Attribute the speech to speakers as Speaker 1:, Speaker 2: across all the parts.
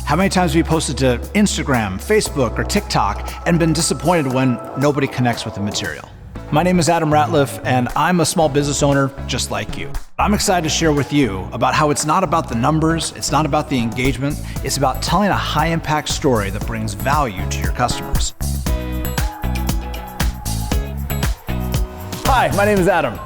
Speaker 1: How many times have you posted to Instagram, Facebook, or TikTok and been disappointed when nobody connects with the material? My name is Adam Ratliff, and I'm a small business owner just like you. I'm excited to share with you about how it's not about the numbers, it's not about the engagement, it's about telling a high-impact story that brings value to your customers. Hi, my name is Adam.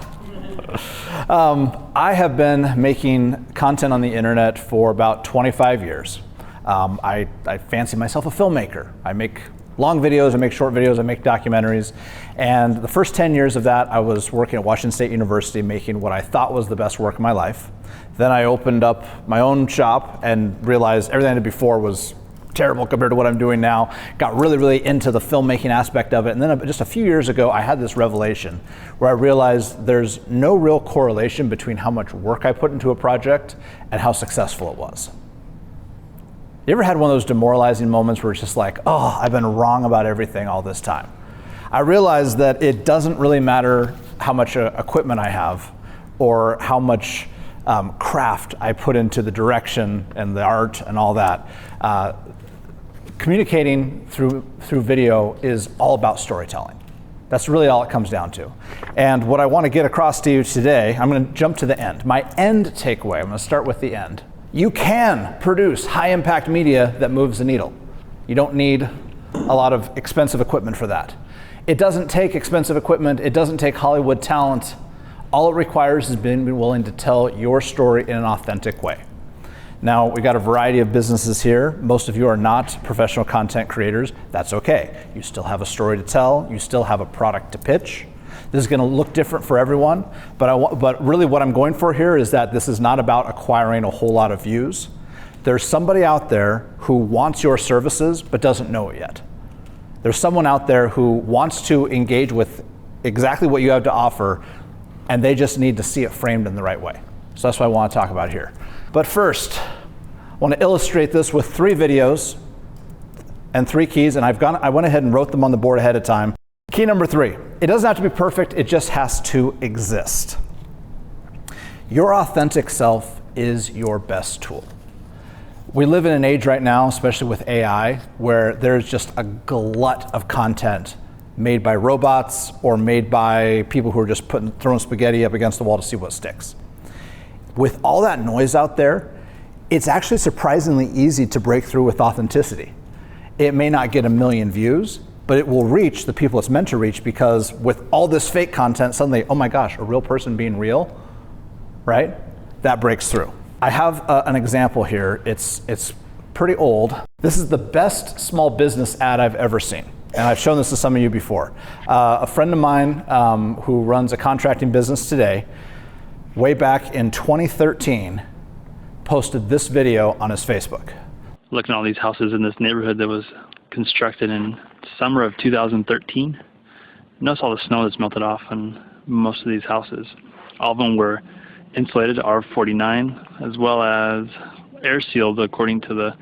Speaker 1: I have been making content on the internet for about 25 years. I fancy myself a filmmaker. I make long videos, I make short videos, I make documentaries. And the first 10 years of that, I was working at Washington State University making what I thought was the best work of my life. Then I opened up my own shop and realized everything I did before was terrible compared to what I'm doing now. Got really into the filmmaking aspect of it. And then just a few years ago, I had this revelation where I realized there's no real correlation between how much work I put into a project and how successful it was. You ever had one of those demoralizing moments where it's just like, oh, I've been wrong about everything all this time? I realized that it doesn't really matter how much equipment I have or how much craft I put into the direction and the art and all that. Communicating through video is all about storytelling. That's really all it comes down to. And what I want to get across to you today, I'm going to jump to the end. My end takeaway, I'm going to start with the end. You can produce high-impact media that moves the needle. You don't need a lot of expensive equipment for that. It doesn't take expensive equipment. It doesn't take Hollywood talent. All it requires is being willing to tell your story in an authentic way. Now, we got a variety of businesses here. Most of you are not professional content creators. That's okay. You still have a story to tell. You still have a product to pitch. This is going to look different for everyone, but really what I'm going for here is that this is not about acquiring a whole lot of views. There's somebody out there who wants your services but doesn't know it yet. There's someone out there who wants to engage with exactly what you have to offer, and they just need to see it framed in the right way. So that's what I want to talk about here. But first, I want to illustrate this with 3 videos and 3 keys, and I went ahead and wrote them on the board ahead of time. Key number 3, it doesn't have to be perfect, it just has to exist. Your authentic self is your best tool. We live in an age right now, especially with AI, where there's just a glut of content made by robots or made by people who are just throwing spaghetti up against the wall to see what sticks. With all that noise out there, it's actually surprisingly easy to break through with authenticity. It may not get 1 million views, but it will reach the people it's meant to reach, because with all this fake content, suddenly, oh my gosh, a real person being real, right? That breaks through. I have an example here. It's pretty old. This is the best small business ad I've ever seen. And I've shown this to some of you before. A friend of mine who runs a contracting business today, way back in 2013, posted this video on his Facebook.
Speaker 2: Looking at all these houses in this neighborhood that was constructed in summer of 2013. Notice all the snow that's melted off on most of these houses. All of them were insulated to R49, as well as air sealed according to the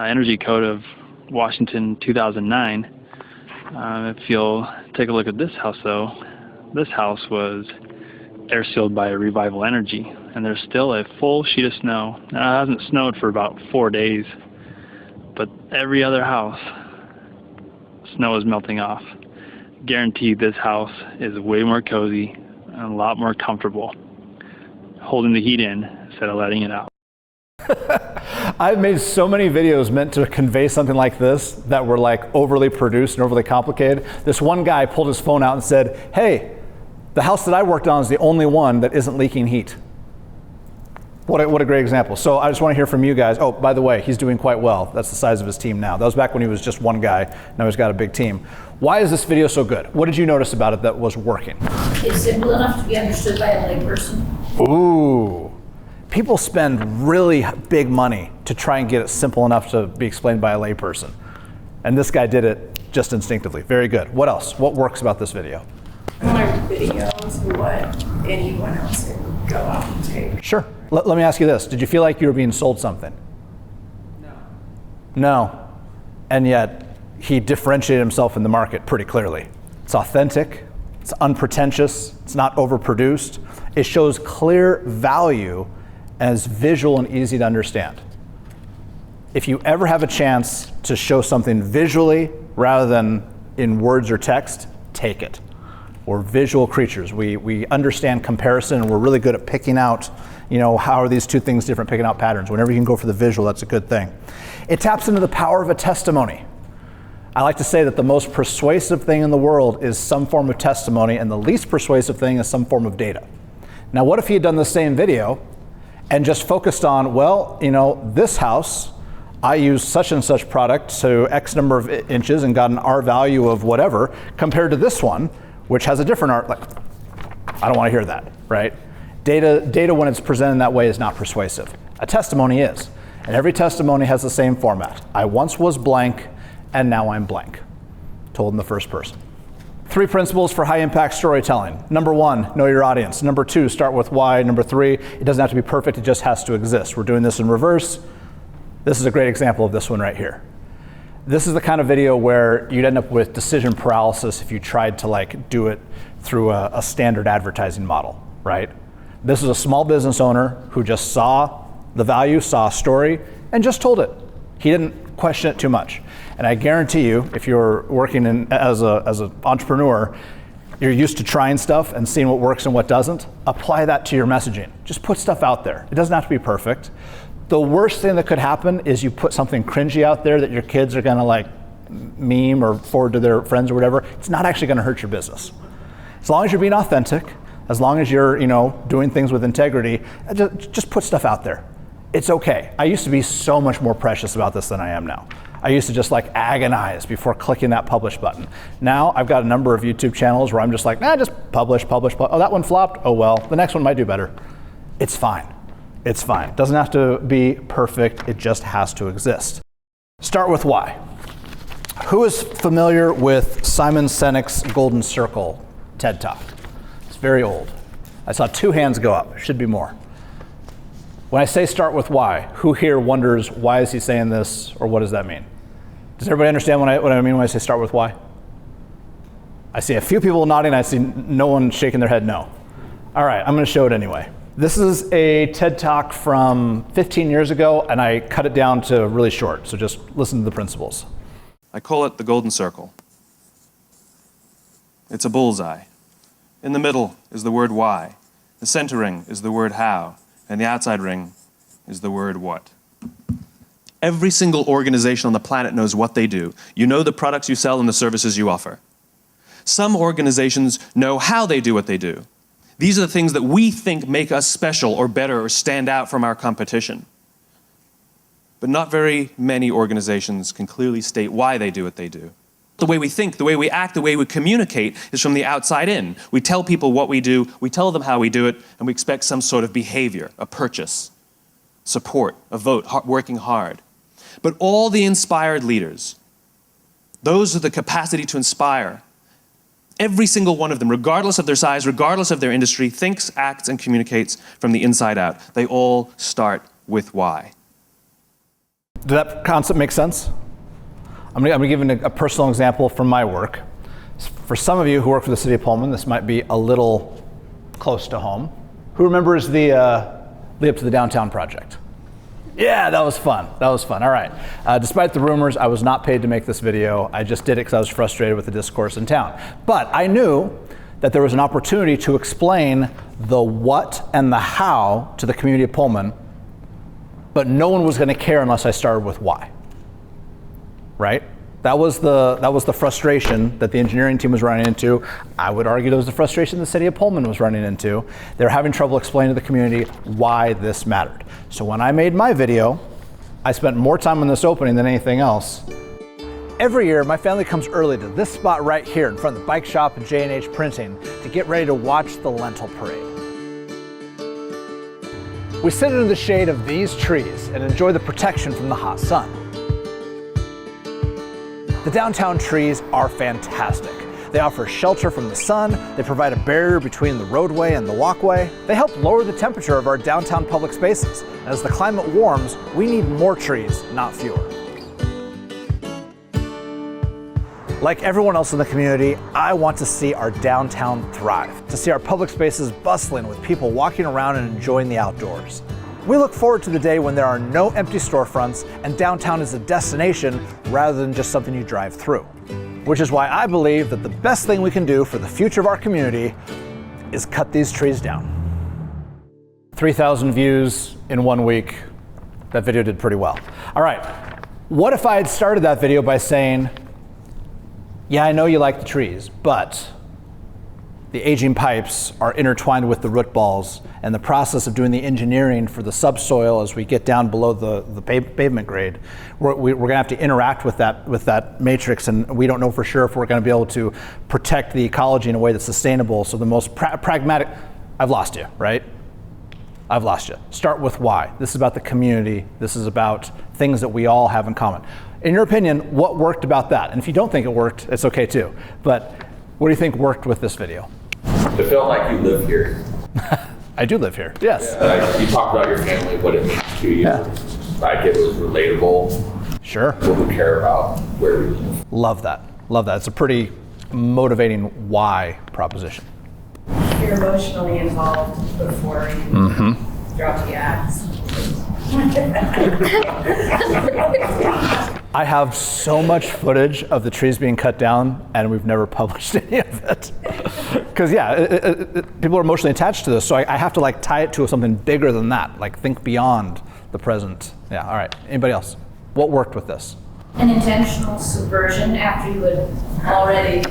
Speaker 2: Energy Code of Washington 2009. If you'll take a look at this house though, this house was air sealed by Revival Energy, and there's still a full sheet of snow. Now, it hasn't snowed for about 4 days, but every other house, snow is melting off. Guaranteed this house is way more cozy and a lot more comfortable holding the heat in instead of letting it out.
Speaker 1: I've made so many videos meant to convey something like this that were like overly produced and overly complicated. This one guy pulled his phone out and said, hey, the house that I worked on is the only one that isn't leaking heat. What a great example. So I just want to hear from you guys. Oh, by the way, he's doing quite well. That's the size of his team now. That was back when he was just one guy. Now he's got a big team. Why is this video so good? What did you notice about it that was working?
Speaker 3: It's simple enough to be understood by a layperson.
Speaker 1: Ooh. People spend really big money to try and get it simple enough to be explained by a layperson. And this guy did it just instinctively. Very good. What else? What works about this video?
Speaker 4: Similar videos to what anyone else would go out and take.
Speaker 1: Sure. Let me ask you this. Did you feel like you were being sold something?
Speaker 4: No.
Speaker 1: No. And yet, he differentiated himself in the market pretty clearly. It's authentic. It's unpretentious. It's not overproduced. It shows clear value and is visual and easy to understand. If you ever have a chance to show something visually rather than in words or text, take it. We're visual creatures. We understand comparison, and we're really good at picking out, how are these two things different, picking out patterns. Whenever you can go for the visual, that's a good thing. It taps into the power of a testimony. I like to say that the most persuasive thing in the world is some form of testimony, and the least persuasive thing is some form of data. Now, what if he had done the same video and just focused on, this house, I used such and such product to X number of inches and got an R value of whatever, compared to this one, which has a different R. I don't want to hear that, right? Data when it's presented that way is not persuasive. A testimony is. And every testimony has the same format. I once was blank, and now I'm blank. Told in the first person. 3 principles for high impact storytelling. Number 1, know your audience. Number 2, start with why. Number 3, it doesn't have to be perfect, it just has to exist. We're doing this in reverse. This is a great example of this one right here. This is the kind of video where you'd end up with decision paralysis if you tried to do it through a standard advertising model, right? This is a small business owner who just saw the value, saw a story, and just told it. He didn't question it too much. And I guarantee you, if you're working as an entrepreneur, you're used to trying stuff and seeing what works and what doesn't. Apply that to your messaging. Just put stuff out there. It doesn't have to be perfect. The worst thing that could happen is you put something cringy out there that your kids are gonna meme or forward to their friends or whatever. It's not actually gonna hurt your business. As long as you're being authentic, as long as you're doing things with integrity, just put stuff out there. It's okay. I used to be so much more precious about this than I am now. I used to just agonize before clicking that publish button. Now I've got a number of YouTube channels where I'm just just publish. Oh, that one flopped. Oh well, the next one might do better. It's fine. It's fine. It doesn't have to be perfect, it just has to exist. Start with why. Who is familiar with Simon Sinek's Golden Circle TED Talk? It's very old. I saw 2 hands go up, should be more. When I say start with why, who here wonders why is he saying this, or what does that mean? Does everybody understand what I mean when I say start with why? I see a few people nodding, I see no one shaking their head no. All right, I'm gonna show it anyway. This is a TED Talk from 15 years ago, and I cut it down to really short, so just listen to the principles.
Speaker 5: I call it the golden circle. It's a bullseye. In the middle is the word why. The center ring is the word how. And the outside ring is the word what. Every single organization on the planet knows what they do. You know the products you sell and the services you offer. Some organizations know how they do what they do. These are the things that we think make us special or better or stand out from our competition. But not very many organizations can clearly state why they do what they do. The way we think, the way we act, the way we communicate is from the outside in. We tell people what we do, we tell them how we do it, and we expect some sort of behavior, a purchase, support, a vote, working hard. But all the inspired leaders, those with the capacity to inspire, every single one of them, regardless of their size, regardless of their industry, thinks, acts, and communicates from the inside out. They all start with why.
Speaker 1: Does that concept make sense? I'm going to give a personal example from my work. For some of you who work for the city of Pullman, this might be a little close to home. Who remembers the lead up to the downtown project? Yeah, that was fun. That was fun. All right. Despite the rumors, I was not paid to make this video. I just did it because I was frustrated with the discourse in town. But I knew that there was an opportunity to explain the what and the how to the community of Pullman, but no one was going to care unless I started with why. Right? That was the frustration that the engineering team was running into. I would argue that was the frustration the city of Pullman was running into. They were having trouble explaining to the community why this mattered. So when I made my video, I spent more time on this opening than anything else. Every year, my family comes early to this spot right here in front of the bike shop and J&H Printing to get ready to watch the lentil parade. We sit under the shade of these trees and enjoy the protection from the hot sun. The downtown trees are fantastic. They offer shelter from the sun, they provide a barrier between the roadway and the walkway. They help lower the temperature of our downtown public spaces. As the climate warms, we need more trees, not fewer. Like everyone else in the community, I want to see our downtown thrive, to see our public spaces bustling with people walking around and enjoying the outdoors. We look forward to the day when there are no empty storefronts and downtown is a destination rather than just something you drive through. Which is why I believe that the best thing we can do for the future of our community is cut these trees down. 3,000 views in 1 week. That video did pretty well. All right, what if I had started that video by saying, yeah, I know you like the trees, but the aging pipes are intertwined with the root balls, and the process of doing the engineering for the subsoil as we get down below the pavement grade, we're gonna have to interact with that matrix, and we don't know for sure if we're gonna be able to protect the ecology in a way that's sustainable. So the most pragmatic, I've lost you, right? I've lost you. Start with why. This is about the community. This is about things that we all have in common. In your opinion, what worked about that? And if you don't think it worked, it's okay too. But what do you think worked with this video?
Speaker 6: To feel like you live here.
Speaker 1: I do live here, yes.
Speaker 6: You talked about your family, what it means to you.
Speaker 1: Yeah.
Speaker 6: Like it was relatable.
Speaker 1: Sure.
Speaker 6: People who care about where we live.
Speaker 1: Love that. Love that. It's a pretty motivating why proposition.
Speaker 4: You're emotionally involved before you drop the axe.
Speaker 1: I have so much footage of the trees being cut down, and we've never published any of it. Because people are emotionally attached to this, so I have to like tie it to something bigger than that. Like think beyond the present. Yeah. All right. Anybody else? What worked with this?
Speaker 3: An intentional subversion after you had already.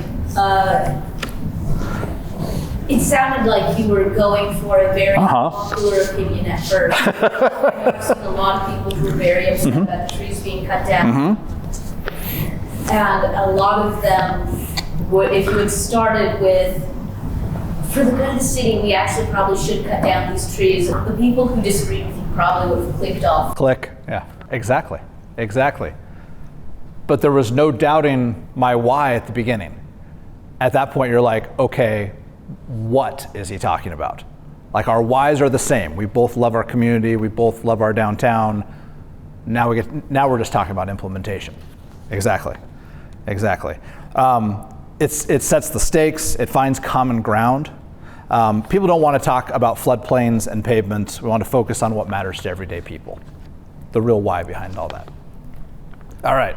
Speaker 3: It sounded like you were going for a very popular opinion at first. I've seen a lot of people who were very upset about the trees being cut down. And a lot of them would, if you had started with, for the good of the city, we actually probably should cut down these trees, the people who disagreed with you probably would have clicked off.
Speaker 1: Click. Yeah. Exactly. Exactly. But there was no doubting my why at the beginning. At that point, you're like, okay, what is he talking about? Like our whys are the same. We both love our community. We both love our downtown. Now we're just talking about implementation. Exactly. Exactly. It sets the stakes. It finds common ground. People don't want to talk about floodplains and pavements. We want to focus on what matters to everyday people. The real why behind all that. All right.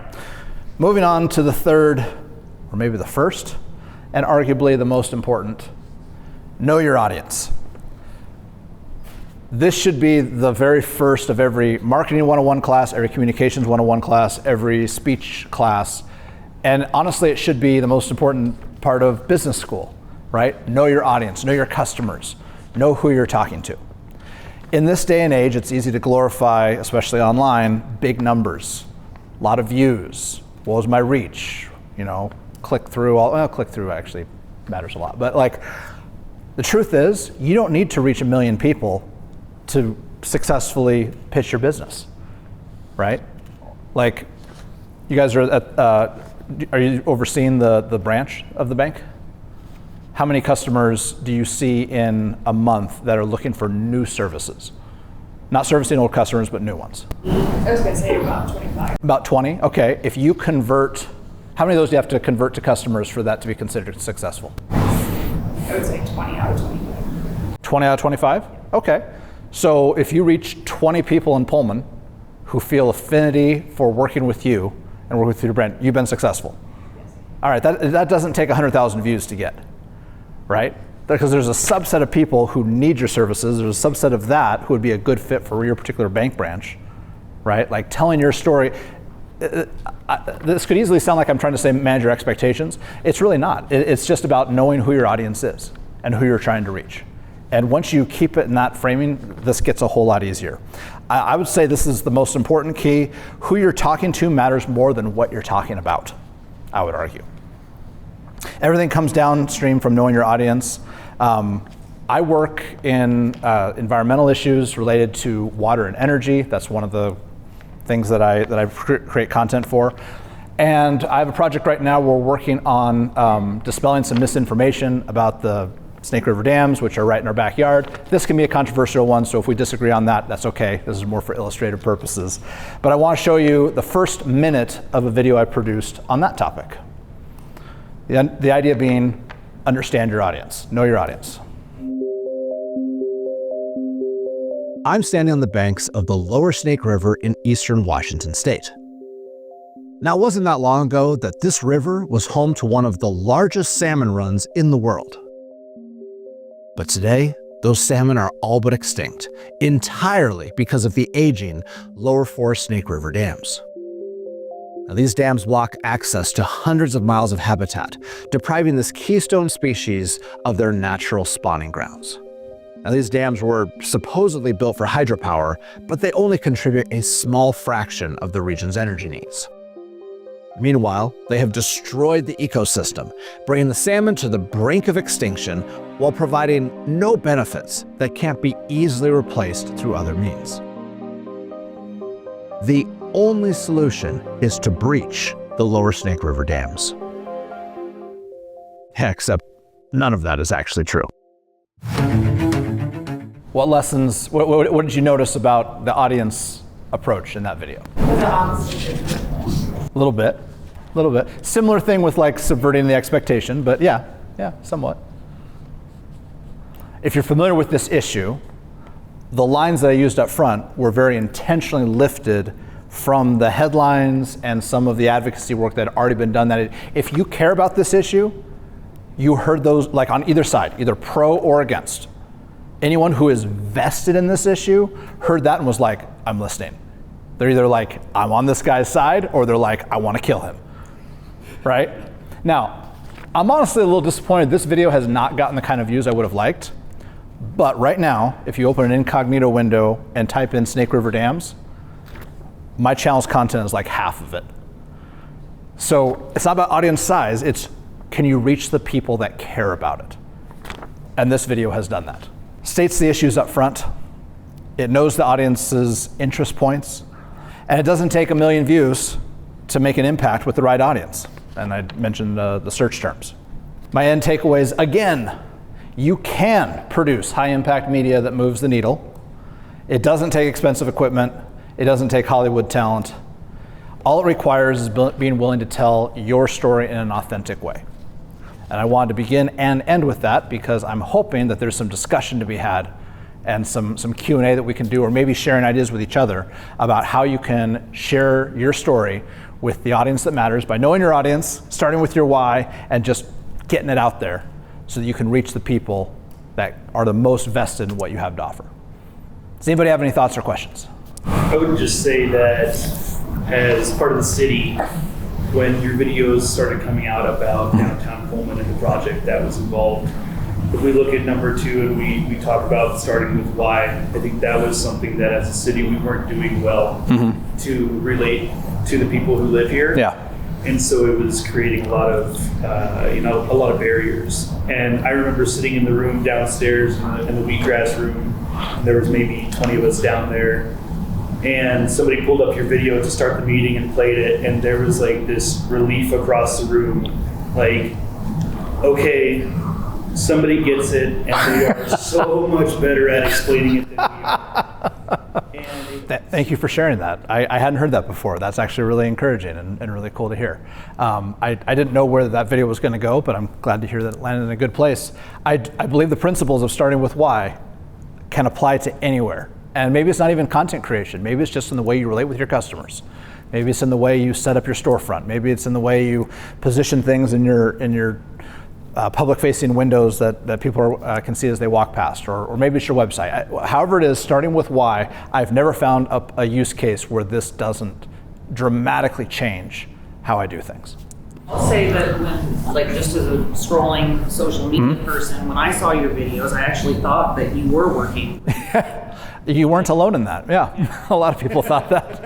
Speaker 1: Moving on to the third, or maybe the first, and arguably the most important. Know your audience. This should be the very first of every marketing 101 class, every communications 101 class, every speech class. And honestly, it should be the most important part of business school, right? Know your audience, know your customers, know who you're talking to. In this day and age, it's easy to glorify, especially online, big numbers, a lot of views. What was my reach? You know, click through actually matters a lot. But like, the truth is, you don't need to reach 1 million people to successfully pitch your business, right? Like, you guys are are you overseeing the branch of the bank? How many customers do you see in a month that are looking for new services? Not servicing old customers, but new ones.
Speaker 4: I was going to say about 25.
Speaker 1: About 20, okay. If you convert, how many of those do you have to convert to customers for that to be considered successful?
Speaker 4: I would say 20 out of 25.
Speaker 1: 20 out of 25? Okay. So if you reach 20 people in Pullman who feel affinity for working with you and work with your brand, you've been successful.
Speaker 4: Yes.
Speaker 1: All right, that doesn't take 100,000 views to get, right? Because there's a subset of people who need your services. There's a subset of that who would be a good fit for your particular bank branch, right? Like telling your story. This could easily sound like I'm trying to say manage your expectations. It's really not. It's just about knowing who your audience is and who you're trying to reach. And once you keep it in that framing, this gets a whole lot easier. I would say this is the most important key. Who you're talking to matters more than what you're talking about, I would argue. Everything comes downstream from knowing your audience. I work in environmental issues related to water and energy. That's one of the things that I create content for. And I have a project right now where we're working on dispelling some misinformation about the Snake River dams, which are right in our backyard. This can be a controversial one, so if we disagree on that, that's okay. This is more for illustrative purposes. But I want to show you the first minute of a video I produced on that topic. The idea being, understand your audience, know your audience.
Speaker 7: I'm standing on the banks of the Lower Snake River in eastern Washington state. Now, it wasn't that long ago that this river was home to one of the largest salmon runs in the world. But today, those salmon are all but extinct, entirely because of the aging Lower Forest Snake River dams. Now, these dams block access to hundreds of miles of habitat, depriving this keystone species of their natural spawning grounds. Now, these dams were supposedly built for hydropower, but they only contribute a small fraction of the region's energy needs. Meanwhile, they have destroyed the ecosystem, bringing the salmon to the brink of extinction while providing no benefits that can't be easily replaced through other means. The only solution is to breach the Lower Snake River dams. Except none of that is actually true.
Speaker 1: What lessons, what did you notice about the audience approach in that video?
Speaker 4: The opposite.
Speaker 1: A little bit. Similar thing with like subverting the expectation, but yeah, somewhat. If you're familiar with this issue, the lines that I used up front were very intentionally lifted from the headlines and some of the advocacy work that had already been done. That if you care about this issue, you heard those like on either side, either pro or against. Anyone who is vested in this issue heard that and was like, I'm listening. They're either like, I'm on this guy's side, or they're like, I want to kill him, right? Now, I'm honestly a little disappointed this video has not gotten the kind of views I would have liked, but right now, if you open an incognito window and type in Snake River Dams, my channel's content is like half of it. So it's not about audience size, it's can you reach the people that care about it? And this video has done that. States the issues up front, it knows the audience's interest points, and it doesn't take 1 million views to make an impact with the right audience. And I mentioned the search terms. My end takeaways, again, you can produce high impact media that moves the needle. It doesn't take expensive equipment. It doesn't take Hollywood talent. All it requires is being willing to tell your story in an authentic way. And I wanted to begin and end with that because I'm hoping that there's some discussion to be had and some Q&A that we can do, or maybe sharing ideas with each other about how you can share your story with the audience that matters by knowing your audience, starting with your why, and just getting it out there so that you can reach the people that are the most vested in what you have to offer. Does anybody have any thoughts or questions?
Speaker 8: I would just say that as part of the city, when your videos started coming out about downtown Pullman and the project that was involved, if we look at number 2 and we talk about starting with why, I think that was something that as a city we weren't doing well to relate to the people who live here.
Speaker 1: Yeah.
Speaker 8: And so it was creating a lot of barriers. And I remember sitting in the room downstairs in the wheatgrass room, and there was maybe 20 of us down there. And somebody pulled up your video to start the meeting and played it, and there was like this relief across the room, like, okay, somebody gets it, and they are so much better at explaining it than we are.
Speaker 1: Thank you for sharing that. I hadn't heard that before. That's actually really encouraging and really cool to hear. I didn't know where that video was going to go, but I'm glad to hear that it landed in a good place. I believe the principles of starting with why can apply to anywhere. And maybe it's not even content creation. Maybe it's just in the way you relate with your customers. Maybe it's in the way you set up your storefront. Maybe it's in the way you position things in your public-facing windows that people can see as they walk past, or maybe it's your website. However it is, starting with why, I've never found a use case where this doesn't dramatically change how I do things.
Speaker 9: I'll say that when, like, just as a scrolling social media person, when I saw your videos, I actually thought that you were working.
Speaker 1: You weren't alone in that. Yeah, a lot of people thought that.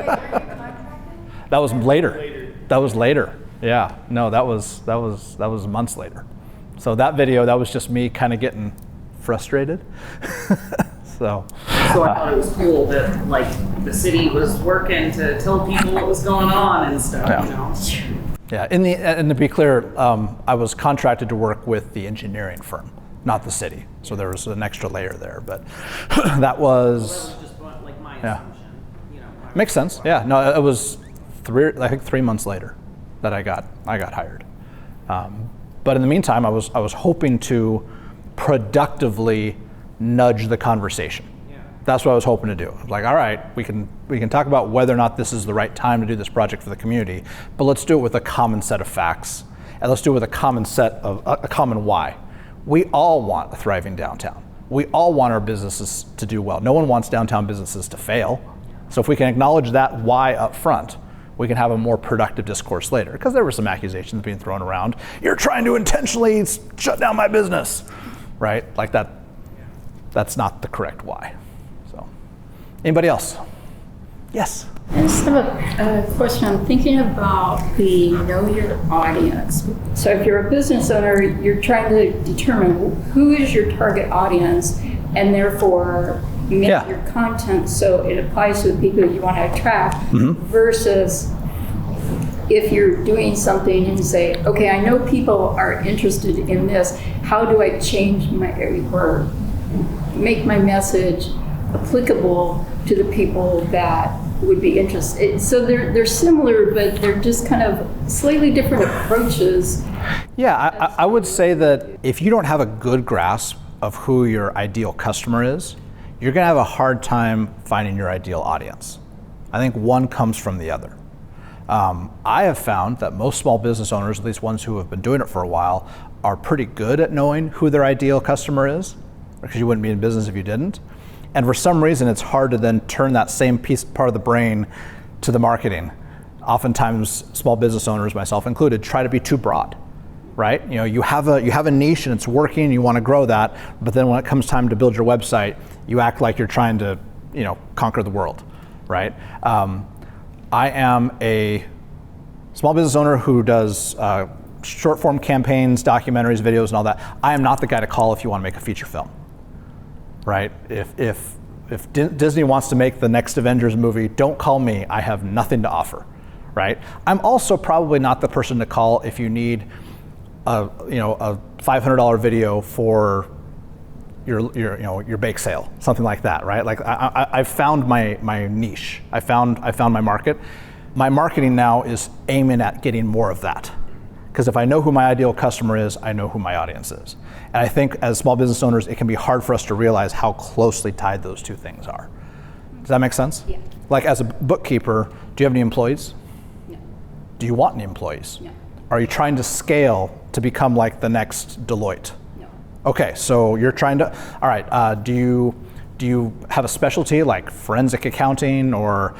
Speaker 1: That was later. That was later. Yeah, no, that was months later. So that video, that was just me kind of getting frustrated. So
Speaker 9: I thought it was cool that like the city was working to tell people what was going on and stuff.
Speaker 1: Yeah.
Speaker 9: You know.
Speaker 1: Yeah, and to be clear, I was contracted to work with the engineering firm, not the city. So there was an extra layer there, but that was
Speaker 9: just like my
Speaker 1: assumption.
Speaker 9: You know,
Speaker 1: Makes sense. Yeah, no, it was 3 months later that I got hired. But in the meantime, I was hoping to productively nudge the conversation.
Speaker 9: Yeah.
Speaker 1: That's what I was hoping to do. I was like, all right, we can talk about whether or not this is the right time to do this project for the community, but let's do it with a common set of facts, and let's do it with a common set of a common why. We all want a thriving downtown. We all want our businesses to do well. No one wants downtown businesses to fail. So if we can acknowledge that why up front, we can have a more productive discourse later. Because there were some accusations being thrown around. You're trying to intentionally shut down my business, right? Like that. That's not the correct why. So, anybody else? Yes.
Speaker 10: I just have a question. I'm thinking about the know your audience. So if you're a business owner, you're trying to determine who is your target audience, and therefore make your content so it applies to the people you want to attract, versus if you're doing something and you say, okay, I know people are interested in this, how do I change or make my message applicable to the people that would be interested? So they're similar, but they're just kind of slightly different approaches.
Speaker 1: Yeah, I would say that if you don't have a good grasp of who your ideal customer is, you're going to have a hard time finding your ideal audience. I think one comes from the other. I have found that most small business owners, at least ones who have been doing it for a while, are pretty good at knowing who their ideal customer is, because you wouldn't be in business if you didn't. And for some reason, it's hard to then turn that same part of the brain to the marketing. Oftentimes, small business owners, myself included, try to be too broad, right? You know, you have a niche and it's working, and you want to grow that, but then when it comes time to build your website, you act like you're trying to, conquer the world, right? I am a small business owner who does short form campaigns, documentaries, videos, and all that. I am not the guy to call if you want to make a feature film. Right? If Disney wants to make the next Avengers movie, don't call me. I have nothing to offer, right? I'm also probably not the person to call if you need a $500 video for your bake sale, something like that, right? Like I've found my niche. I found my market. My marketing now is aiming at getting more of that. Because if I know who my ideal customer is, I know who my audience is. And I think as small business owners, it can be hard for us to realize how closely tied those two things are. Does that make sense?
Speaker 10: Yeah.
Speaker 1: Like as a bookkeeper, do you have any employees?
Speaker 10: No.
Speaker 1: Do you want any employees?
Speaker 10: No.
Speaker 1: Are you trying to scale to become like the next Deloitte?
Speaker 10: No.
Speaker 1: Okay, so you're trying to, all right, do you have a specialty like forensic accounting or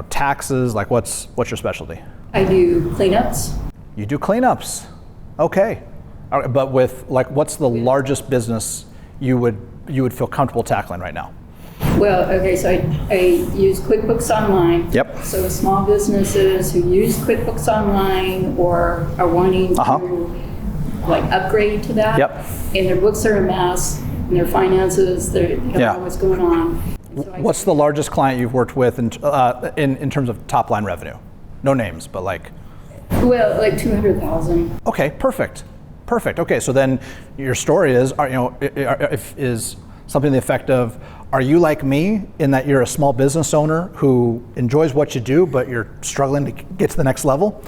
Speaker 1: taxes? Like what's your specialty?
Speaker 10: I do cleanups.
Speaker 1: You do cleanups. Okay. All right, but with what's the largest business you would feel comfortable tackling right now?
Speaker 10: Well, okay, so I use QuickBooks Online.
Speaker 1: Yep.
Speaker 10: So small businesses who use QuickBooks Online or are wanting to upgrade to that.
Speaker 1: Yep.
Speaker 10: And their books are a mess, and their finances, they don't know what's going on. So
Speaker 1: What's the largest client you've worked with in terms of top line revenue? No names, but like.
Speaker 10: Well, like 200,000.
Speaker 1: Okay, perfect. Okay, so then your story is something to the effect of, are you like me in that you're a small business owner who enjoys what you do, but you're struggling to get to the next level?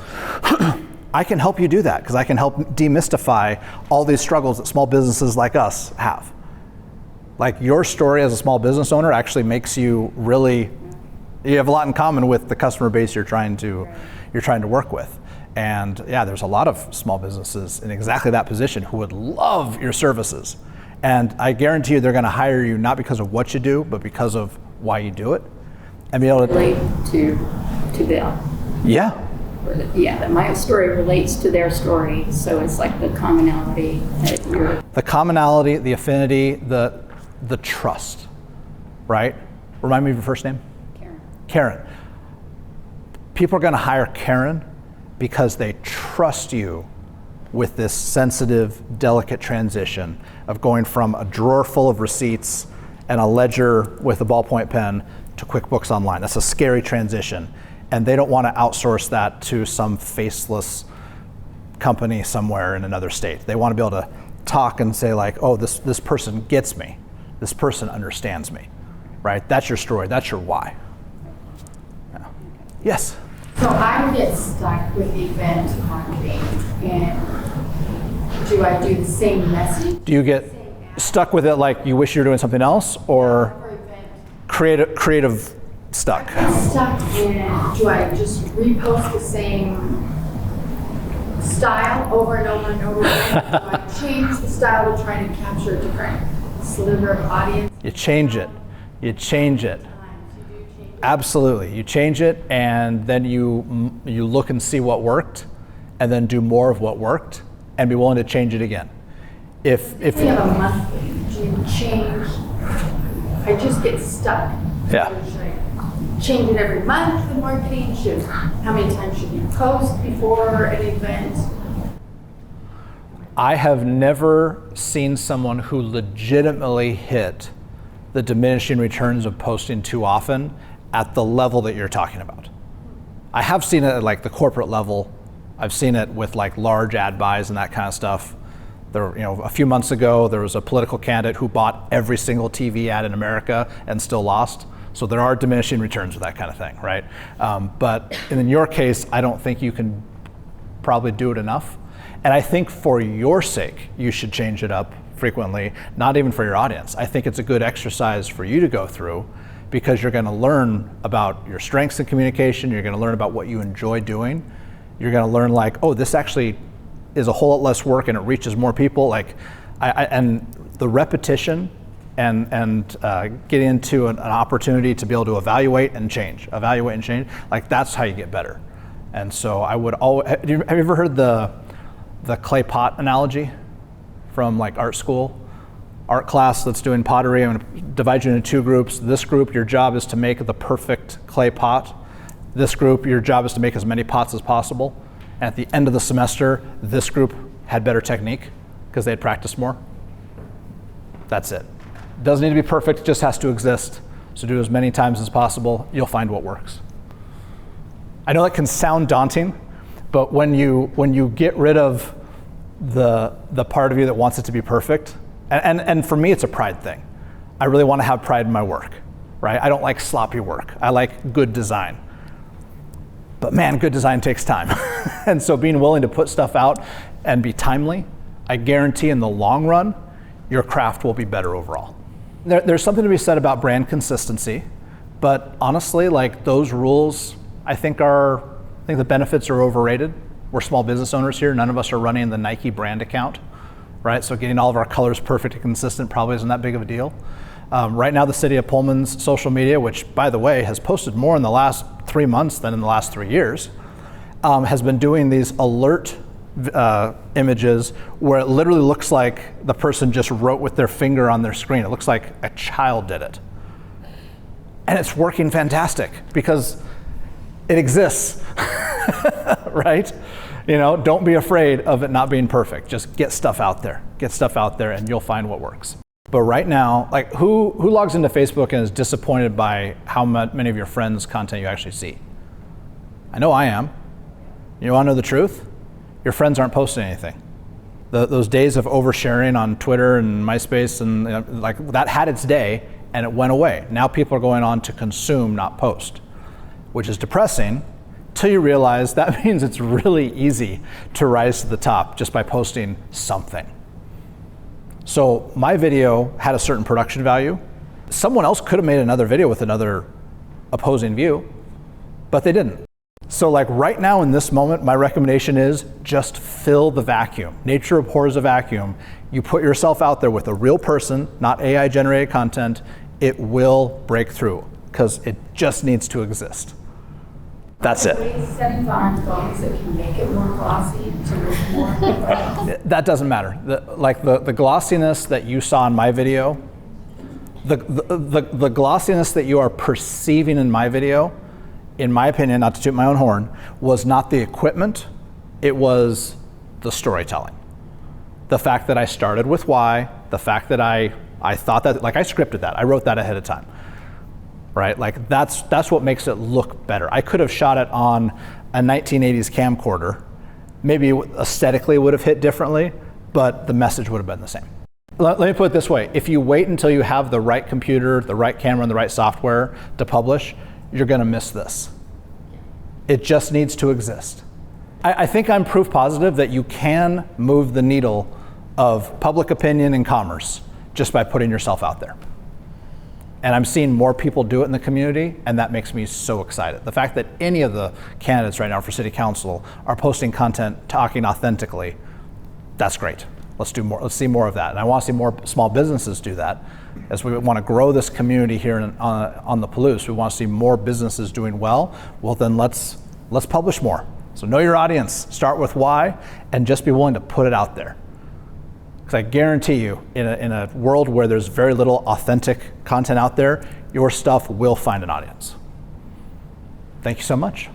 Speaker 1: I can help you do that because I can help demystify all these struggles that small businesses like us have. Like your story as a small business owner actually makes you you have a lot in common with the customer base you're trying to work with. And yeah, there's a lot of small businesses in exactly that position who would love your services. And I guarantee you they're going to hire you not because of what you do, but because of why you do it. And be able to
Speaker 10: relate to them.
Speaker 1: Yeah.
Speaker 10: Yeah, that my story relates to their story. So it's like the commonality that you're.
Speaker 1: The commonality, the affinity, the trust, right? Remind me of your first name? Karen. People are going to hire Karen because they trust you with this sensitive, delicate transition of going from a drawer full of receipts and a ledger with a ballpoint pen to QuickBooks Online. That's a scary transition. And they don't want to outsource that to some faceless company somewhere in another state. They want to be able to talk and say like, oh, this person gets me. This person understands me, right? That's your story, that's your why. Yeah. Yes?
Speaker 11: So I get stuck with event marketing, and do I do the same message?
Speaker 1: Do you get stuck with it like you wish you were doing something else, or?
Speaker 11: For event
Speaker 1: creative stuck.
Speaker 11: Stuck in, do I just repost the same style over and over and over again? Do I change the style to try to capture a different sliver of audience?
Speaker 1: You change it. You change it. Absolutely. You change it, and then you look and see what worked, and then do more of what worked, and be willing to change it again. If
Speaker 11: you have a monthly, do you change? I just get stuck.
Speaker 1: Yeah.
Speaker 11: Should I change it every month? The marketing should. How many times should you post before an event?
Speaker 1: I have never seen someone who legitimately hit the diminishing returns of posting too often at the level that you're talking about. I have seen it at like the corporate level. I've seen it with like large ad buys and that kind of stuff. There, a few months ago, there was a political candidate who bought every single TV ad in America and still lost. So there are diminishing returns with that kind of thing, right? But in your case, I don't think you can probably do it enough. And I think for your sake, you should change it up frequently, not even for your audience. I think it's a good exercise for you to go through, because you're going to learn about your strengths in communication. You're going to learn about what you enjoy doing. You're going to learn like, oh, this actually is a whole lot less work and it reaches more people. Like, and the repetition and getting into an opportunity to be able to evaluate and change, like that's how you get better. And so I would always, have you ever heard the clay pot analogy from like art school? Art class that's doing pottery, I'm going to divide you into two groups. This group, your job is to make the perfect clay pot. This group, your job is to make as many pots as possible. And at the end of the semester, this group had better technique because they had practiced more. That's it. Doesn't need to be perfect, it just has to exist. So do as many times as possible, you'll find what works. I know that can sound daunting, but when you get rid of the part of you that wants it to be perfect, and for me, it's a pride thing. I really want to have pride in my work, right? I don't like sloppy work. I like good design. But man, good design takes time. And so being willing to put stuff out and be timely, I guarantee in the long run, your craft will be better overall. There's something to be said about brand consistency, but honestly, like those rules, I think the benefits are overrated. We're small business owners here. None of us are running the Nike brand account. Right, so getting all of our colors perfect and consistent probably isn't that big of a deal. Right now, the city of Pullman's social media, which by the way has posted more in the last 3 months than in the last 3 years, has been doing these alert images where it literally looks like the person just wrote with their finger on their screen. It looks like a child did it. And it's working fantastic because it exists, right? Don't be afraid of it not being perfect. Just get stuff out there. Get stuff out there and you'll find what works. But right now, like who logs into Facebook and is disappointed by how many of your friends' content you actually see? I know I am. You want to know the truth? Your friends aren't posting anything. Those days of oversharing on Twitter and MySpace and like that had its day and it went away. Now people are going on to consume, not post, which is depressing. Till you realize that means it's really easy to rise to the top just by posting something. So my video had a certain production value. Someone else could have made another video with another opposing view, but they didn't. So like right now in this moment, my recommendation is just fill the vacuum. Nature abhors a vacuum. You put yourself out there with a real person, not AI generated content, it will break through because it just needs to exist. That's it.
Speaker 11: Setting on phones that can make it more glossy to look more.
Speaker 1: That doesn't matter. The glossiness that you saw in my video, the glossiness that you are perceiving in my video, in my opinion, not to toot my own horn, was not the equipment, it was the storytelling. The fact that I started with why, the fact that I thought that, like I scripted that, I wrote that ahead of time. Right, like that's what makes it look better. I could have shot it on a 1980s camcorder. Maybe aesthetically it would have hit differently, but the message would have been the same. Let me put it this way. If you wait until you have the right computer, the right camera, and the right software to publish, you're gonna miss this. It just needs to exist. I think I'm proof positive that you can move the needle of public opinion and commerce just by putting yourself out there. And I'm seeing more people do it in the community, and that makes me so excited. The fact that any of the candidates right now for city council are posting content, talking authentically, that's great. Let's do more. Let's see more of that. And I want to see more small businesses do that. As we want to grow this community here on the Palouse, we want to see more businesses doing well. Well, then let's publish more. So know your audience. Start with why, and just be willing to put it out there. Because I guarantee you, in a world where there's very little authentic content out there, your stuff will find an audience. Thank you so much.